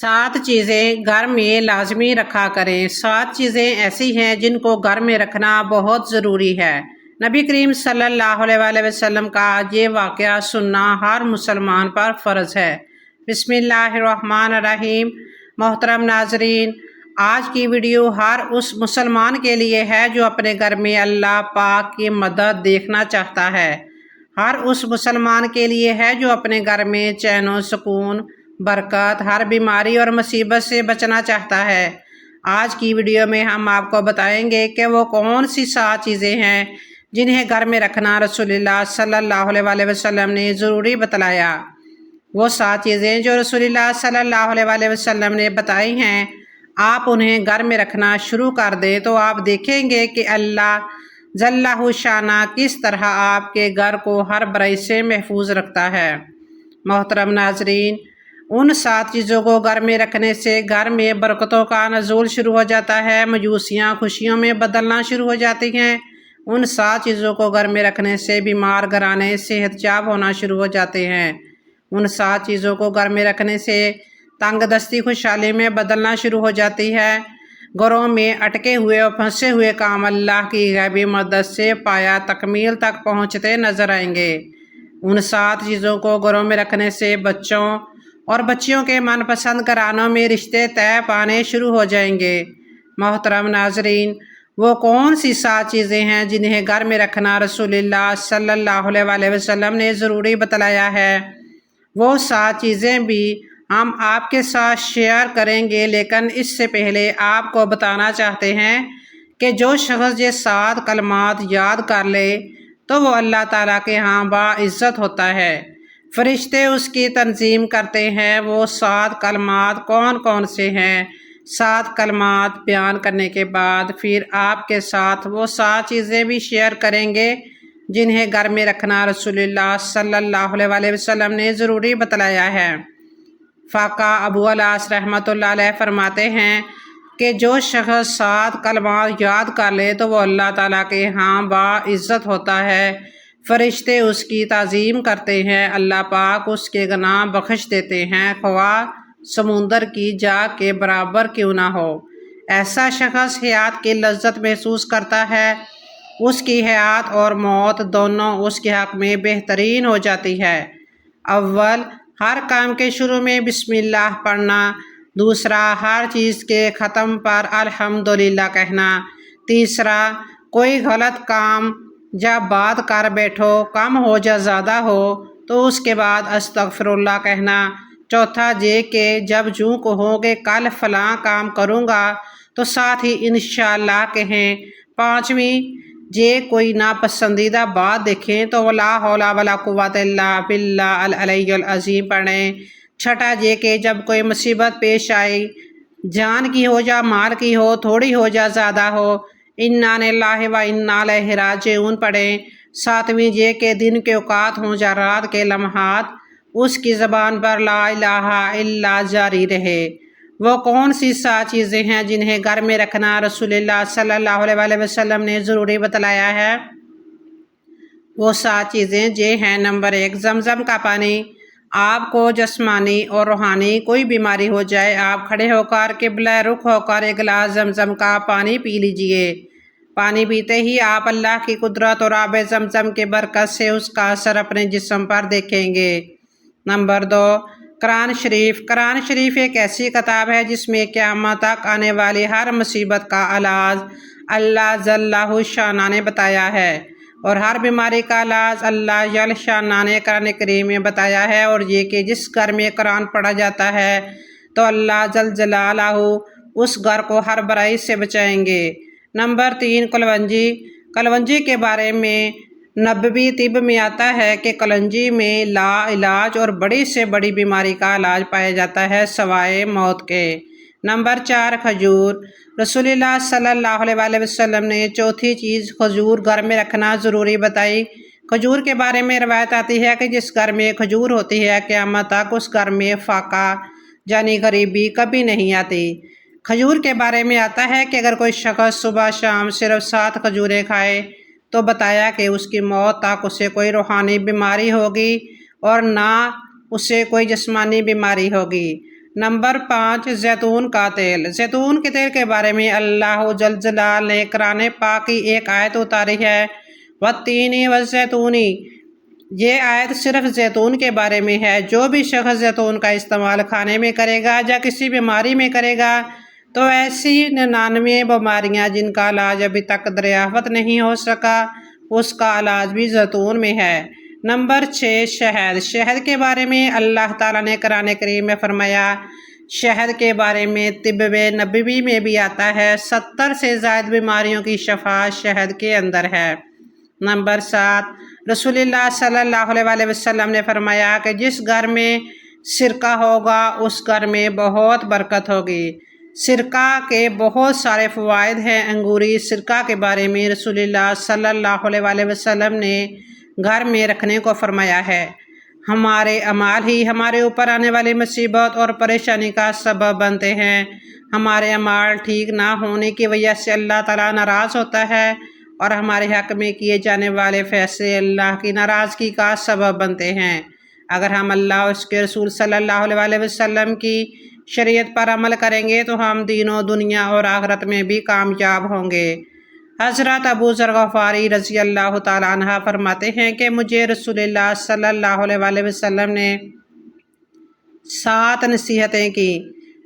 7 چیزیں گھر میں لازمی رکھا کریں۔ 7 چیزیں ایسی ہیں جن کو گھر میں رکھنا بہت ضروری ہے۔ نبی کریم صلی اللہ علیہ وآلہ وسلم کا یہ واقعہ سننا ہر مسلمان پر فرض ہے۔ بسم اللہ الرحمن الرحیم۔ محترم ناظرین، آج کی ویڈیو ہر اس مسلمان کے لیے ہے جو اپنے گھر میں اللہ پاک کی مدد دیکھنا چاہتا ہے۔ ہر اس مسلمان کے لیے ہے جو اپنے گھر میں چین و سکون، برکت، ہر بیماری اور مصیبت سے بچنا چاہتا ہے۔ آج کی ویڈیو میں ہم آپ کو بتائیں گے کہ وہ کون سی 7 چیزیں ہیں جنہیں گھر میں رکھنا رسول اللہ صلی اللہ علیہ وآلہ وسلم نے ضروری بتلایا۔ وہ 7 چیزیں جو رسول اللہ صلی اللہ علیہ وآلہ وسلم نے بتائی ہیں، آپ انہیں گھر میں رکھنا شروع کر دیں تو آپ دیکھیں گے کہ اللہ جلہ شانہ کس طرح آپ کے گھر کو ہر برائی سے محفوظ رکھتا ہے۔ محترم ناظرین، ان 7 چیزوں کو گھر میں رکھنے سے گھر میں برکتوں کا نزول شروع ہو جاتا ہے، مایوسیاں خوشیوں میں بدلنا شروع ہو جاتی ہیں۔ ان 7 چیزوں کو گھر میں رکھنے سے بیمار گھرانے صحت یاب ہونا شروع ہو جاتے ہیں۔ ان 7 چیزوں کو گھر میں رکھنے سے تنگ دستی خوشحالی میں بدلنا شروع ہو جاتی ہے۔ گھروں میں اٹکے ہوئے اور پھنسے ہوئے کام اللہ کی غیبی مدد سے پایا تکمیل تک پہنچتے نظر آئیں گے۔ ان 7 چیزوں کو گھروں میں رکھنے سے بچوں اور بچیوں کے من پسند گھرانوں میں رشتے طے پانے شروع ہو جائیں گے۔ محترم ناظرین، وہ کون سی 7 چیزیں ہیں جنہیں گھر میں رکھنا رسول اللہ صلی اللہ علیہ وآلہ وسلم نے ضروری بتلایا ہے؟ وہ 7 چیزیں بھی ہم آپ کے ساتھ شیئر کریں گے، لیکن اس سے پہلے آپ کو بتانا چاہتے ہیں کہ جو شخص یہ 7 کلمات یاد کر لے تو وہ اللہ تعالیٰ کے ہاں باعزت ہوتا ہے۔ فرشتے اس کی تنظیم کرتے ہیں۔ وہ 7 کلمات کون کون سے ہیں؟ 7 کلمات بیان کرنے کے بعد پھر آپ کے ساتھ وہ 7 چیزیں بھی شیئر کریں گے جنہیں گھر میں رکھنا رسول اللہ صلی اللہ علیہ وآلہ وسلم نے ضروری بتلایا ہے۔ فقہ ابو الاس رحمۃ اللہ علیہ فرماتے ہیں کہ جو شخص 7 کلمات یاد کر لے تو وہ اللہ تعالیٰ کے ہاں باعزت ہوتا ہے۔ فرشتے اس کی تعظیم کرتے ہیں، اللہ پاک اس کے گناہ بخش دیتے ہیں، خواہ سمندر کی جاگ کے برابر کیوں نہ ہو۔ ایسا شخص حیات کی لذت محسوس کرتا ہے۔ اس کی حیات اور موت دونوں اس کے حق میں بہترین ہو جاتی ہے۔ اول، ہر کام کے شروع میں بسم اللہ پڑھنا۔ دوسرا، ہر چیز کے ختم پر الحمدللہ کہنا۔ تیسرا، کوئی غلط کام یا بات کر بیٹھو، کم ہو یا زیادہ ہو تو اس کے بعد استغفر اللہ کہنا۔ چوتھا، یہ کہ جب یوں کہو کہ کل فلاں کام کروں گا تو ساتھ ہی انشاءاللہ کہیں۔ پانچویں، یہ کوئی ناپسندیدہ بات دیکھیں تو لا حول ولا قوت الا باللہ العلی العظیم پڑھیں۔ چھٹا، یہ کہ جب کوئی مصیبت پیش آئی، جان کی ہو یا مال کی ہو، تھوڑی ہو یا زیادہ ہو، انا للہ و انا الیہ راجعون پڑھیں۔ ساتویں، یہ کہ دن کے اوقات ہوں یا رات کے لمحات، اس کی زبان پر لا الہ الا جاری رہے۔ وہ کون سی 7 چیزیں ہیں جنہیں گھر میں رکھنا رسول اللہ صلی اللہ علیہ وآلہ وسلم نے ضروری بتلایا ہے؟ وہ 7 چیزیں یہ ہیں۔ نمبر 1، زمزم کا پانی۔ آپ کو جسمانی اور روحانی کوئی بیماری ہو جائے، آپ کھڑے ہو کر قبلہ رخ ہو کر ایک گلاس زمزم کا پانی پی لیجئے۔ پانی پیتے ہی آپ اللہ کی قدرت اور آب زمزم کی برکت سے اس کا اثر اپنے جسم پر دیکھیں گے۔ نمبر 2، قرآن شریف۔ قرآن شریف ایک ایسی کتاب ہے جس میں قیامت تک آنے والی ہر مصیبت کا علاج اللہ جلہ شانہ نے بتایا ہے، اور ہر بیماری کا علاج اللہ جل شانہ نے قرآن کریم میں بتایا ہے، اور یہ کہ جس گھر میں قرآن پڑھا جاتا ہے تو اللہ جل جلالہ اس گھر کو ہر برائی سے بچائیں گے۔ نمبر 3، کلونجی۔ کلونجی کے بارے میں نبوی طب میں آتا ہے کہ کلونجی میں لا علاج اور بڑی سے بڑی بیماری کا علاج پایا جاتا ہے سوائے موت کے۔ نمبر 4، کھجور۔ رسول اللہ صلی اللہ علیہ وآلہ وسلم نے چوتھی چیز کھجور گھر میں رکھنا ضروری بتائی۔ کھجور کے بارے میں روایت آتی ہے کہ جس گھر میں کھجور ہوتی ہے قیامت تک اس گھر میں فاقہ یعنی غریبی کبھی نہیں آتی۔ کھجور کے بارے میں آتا ہے کہ اگر کوئی شخص صبح شام صرف 7 کھجوریں کھائے تو بتایا کہ اس کی موت تک اسے کوئی روحانی بیماری ہوگی اور نہ اسے کوئی جسمانی بیماری ہوگی۔ نمبر 5 زیتون کا تیل۔ زیتون کے تیل کے بارے میں اللہ جل جلالہ نے قرآن پاک کی ایک آیت اتاری ہے، والتین والزیتون۔ یہ آیت صرف زیتون کے بارے میں ہے۔ جو بھی شخص زیتون کا استعمال کھانے میں کرے گا یا کسی بیماری میں کرے گا تو ایسی 99 بیماریاں جن کا علاج ابھی تک دریافت نہیں ہو سکا، اس کا علاج بھی زیتون میں ہے۔ نمبر 6 شہد۔ شہد کے بارے میں اللہ تعالیٰ نے قرآن کریم میں فرمایا، شہد کے بارے میں طب نبوی میں بھی آتا ہے، 70 سے زائد بیماریوں کی شفا شہد کے اندر ہے۔ نمبر 7 رسول اللہ صلی اللہ علیہ وسلم نے فرمایا کہ جس گھر میں سرکہ ہوگا اس گھر میں بہت برکت ہوگی۔ سرکہ کے بہت سارے فوائد ہیں۔ انگوری سرکہ کے بارے میں رسول اللہ صلی اللہ علیہ وسلم نے گھر میں رکھنے کو فرمایا ہے۔ ہمارے اعمال ہی ہمارے اوپر آنے والی مصیبت اور پریشانی کا سبب بنتے ہیں۔ ہمارے اعمال ٹھیک نہ ہونے کی وجہ سے اللہ تعالیٰ ناراض ہوتا ہے اور ہمارے حق میں کیے جانے والے فیصلے اللہ کی ناراضگی کا سبب بنتے ہیں۔ اگر ہم اللہ اور اس کے رسول صلی اللہ علیہ وسلم کی شریعت پر عمل کریں گے تو ہم دین و دنیا اور آخرت میں بھی کامیاب ہوں گے۔ حضرت ابو ذر غفاری رضی اللہ تعالیٰ عنہ فرماتے ہیں کہ مجھے رسول اللہ صلی اللہ علیہ وسلم نے 7 نصیحتیں کی۔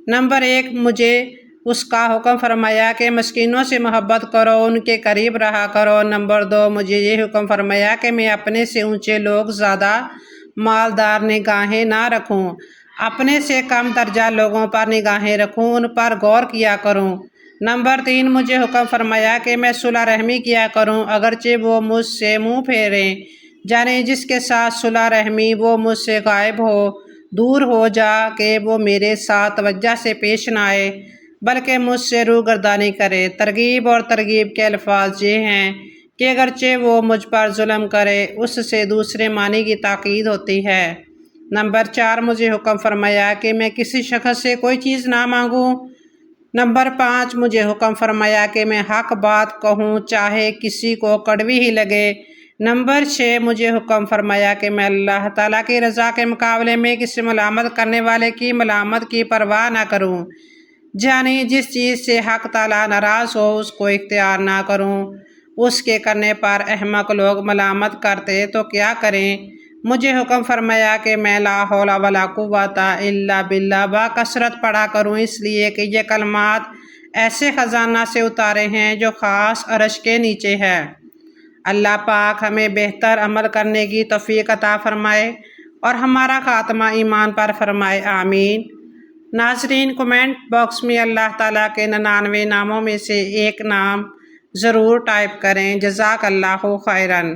نمبر 1 مجھے اس کا حکم فرمایا کہ مسکینوں سے محبت کرو، ان کے قریب رہا کرو۔ نمبر 2 مجھے یہ حکم فرمایا کہ میں اپنے سے اونچے لوگ زیادہ مالدار نگاہیں نہ رکھوں، اپنے سے کم درجہ لوگوں پر نگاہیں رکھوں، ان پر غور کیا کروں۔ نمبر 3 مجھے حکم فرمایا کہ میں صلح رحمی کیا کروں اگرچہ وہ مجھ سے منہ پھیریں، یعنی جس کے ساتھ صلح رحمی وہ مجھ سے غائب ہو، دور ہو جا کہ وہ میرے ساتھ توجہ سے پیش نہ آئے بلکہ مجھ سے روگردانی کرے۔ ترغیب اور ترغیب کے الفاظ یہ ہیں کہ اگرچہ وہ مجھ پر ظلم کرے اس سے دوسرے معنی کی تاکید ہوتی ہے۔ نمبر 4 مجھے حکم فرمایا کہ میں کسی شخص سے کوئی چیز نہ مانگوں۔ نمبر 5 مجھے حکم فرمایا کہ میں حق بات کہوں چاہے کسی کو کڑوی ہی لگے۔ نمبر 6 مجھے حکم فرمایا کہ میں اللہ تعالیٰ کی رضا کے مقابلے میں کسی ملامت کرنے والے کی ملامت کی پرواہ نہ کروں، یعنی جس چیز سے حق تعالیٰ ناراض ہو اس کو اختیار نہ کروں۔ اس کے کرنے پر احمق لوگ ملامت کرتے تو کیا کریں۔ مجھے حکم فرمایا کہ میں لا حول ولا قوت الا باللہ بکثرت پڑھا کروں، اس لیے کہ یہ کلمات ایسے خزانہ سے اتارے ہیں جو خاص عرش کے نیچے ہے۔ اللہ پاک ہمیں بہتر عمل کرنے کی توفیق عطا فرمائے اور ہمارا خاتمہ ایمان پر فرمائے، آمین۔ ناظرین کمنٹ باکس میں اللہ تعالیٰ کے 99 ناموں میں سے ایک نام ضرور ٹائپ کریں۔ جزاک اللہ خیراً۔